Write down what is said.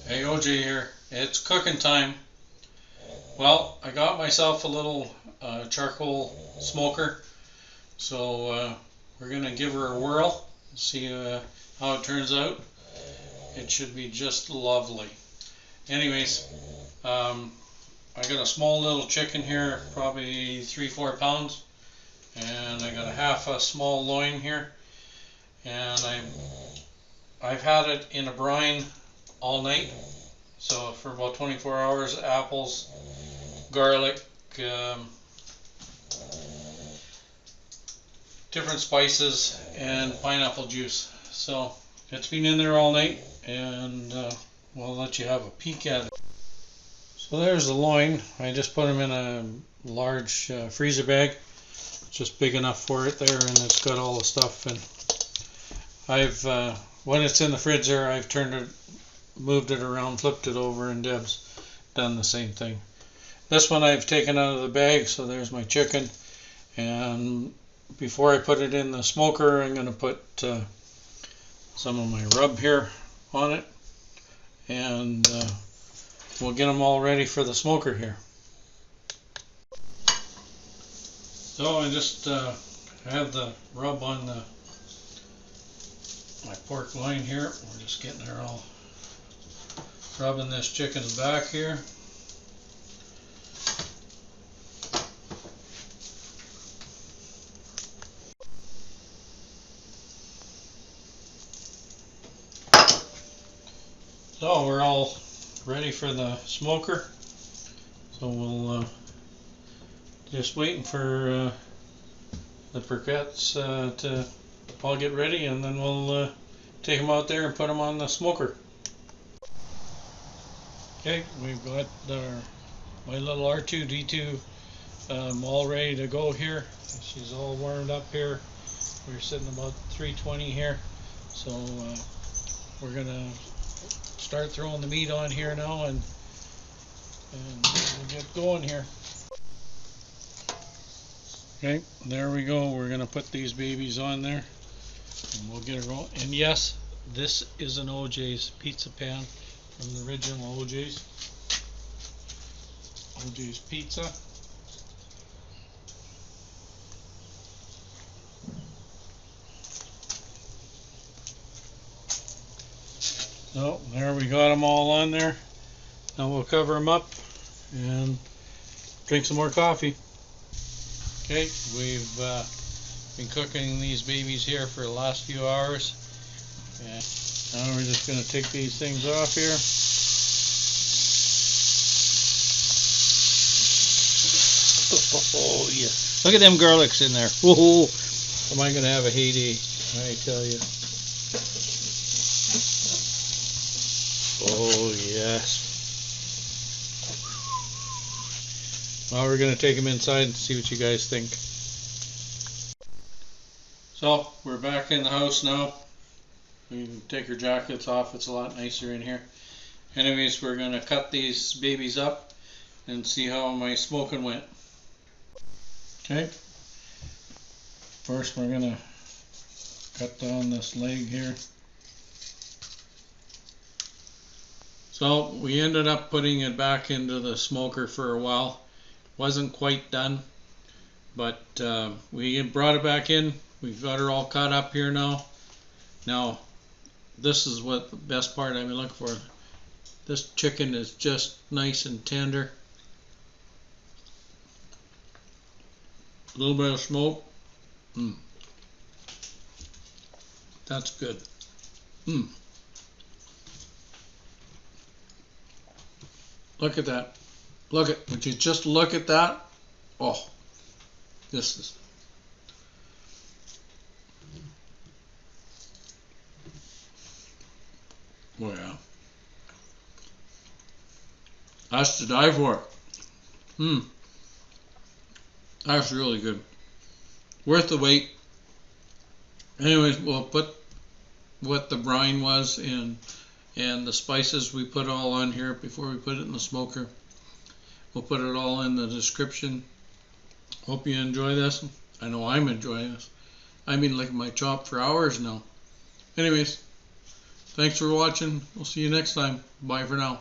Hey, OJ here. It's cooking time. Well, I got myself a little charcoal smoker, so we're gonna give her a whirl, see how it turns out. It should be just lovely. Anyways, I got a small little chicken here, probably 3-4 pounds, and I got a half a small loin here, and I've had it in a brine all night. So for about 24 hours, apples, garlic, different spices, and pineapple juice. So it's been in there all night, and we'll let you have a peek at it. So there's the loin. I just put them in a large freezer bag. It's just big enough for it there, and it's got all the stuff. And when it's in the fridge there, I've turned it, moved it around, flipped it over, and Deb's done the same thing. This one I've taken out of the bag, so there's my chicken. And before I put it in the smoker, I'm going to put some of my rub here on it, and we'll get them all ready for the smoker here. So I just have the rub on my pork loin here. We're just getting her all rubbing this chicken's back here. So we're all ready for the smoker. So we'll just waiting for the briquettes to all get ready, and then we'll take them out there and put them on the smoker. Okay, we've got my little R2D2 all ready to go here. She's all warmed up here. We're sitting about 320 here, so we're gonna start throwing the meat on here now, and we'll get going here. Okay, there we go. We're gonna put these babies on there, and we'll get it rolling. And yes, this is an OJ's pizza pan from the original OJ's Pizza. So there we got them all on there. Now we'll cover them up and drink some more coffee. Okay, we've been cooking these babies here for the last few hours, and now we're just going to take these things off here. Oh yeah, look at them garlics in there. Whoa, am I going to have a heyday, I tell you. Oh yes. Well, we're going to take them inside and see what you guys think. So we're back in the house now. We can take our jackets off. It's a lot nicer in here. Anyways, we're going to cut these babies up and see how my smoking went. Okay. First we're going to cut down this leg here. So we ended up putting it back into the smoker for a while. Wasn't quite done, but we brought it back in. We've got her all cut up here now. Now, this is what the best part I've been looking for. This chicken is just nice and tender. A little bit of smoke. That's good. Look at that. Would you just look at that? Oh, this is. Oh yeah. That's to die for. That's really good. Worth the wait. Anyways, we'll put what the brine was in and the spices we put all on here before we put it in the smoker. We'll put it all in the description. Hope you enjoy this. I know I'm enjoying this. I've been licking my chop for hours now. Anyways, Thanks for watching. We'll see you next time. Bye for now.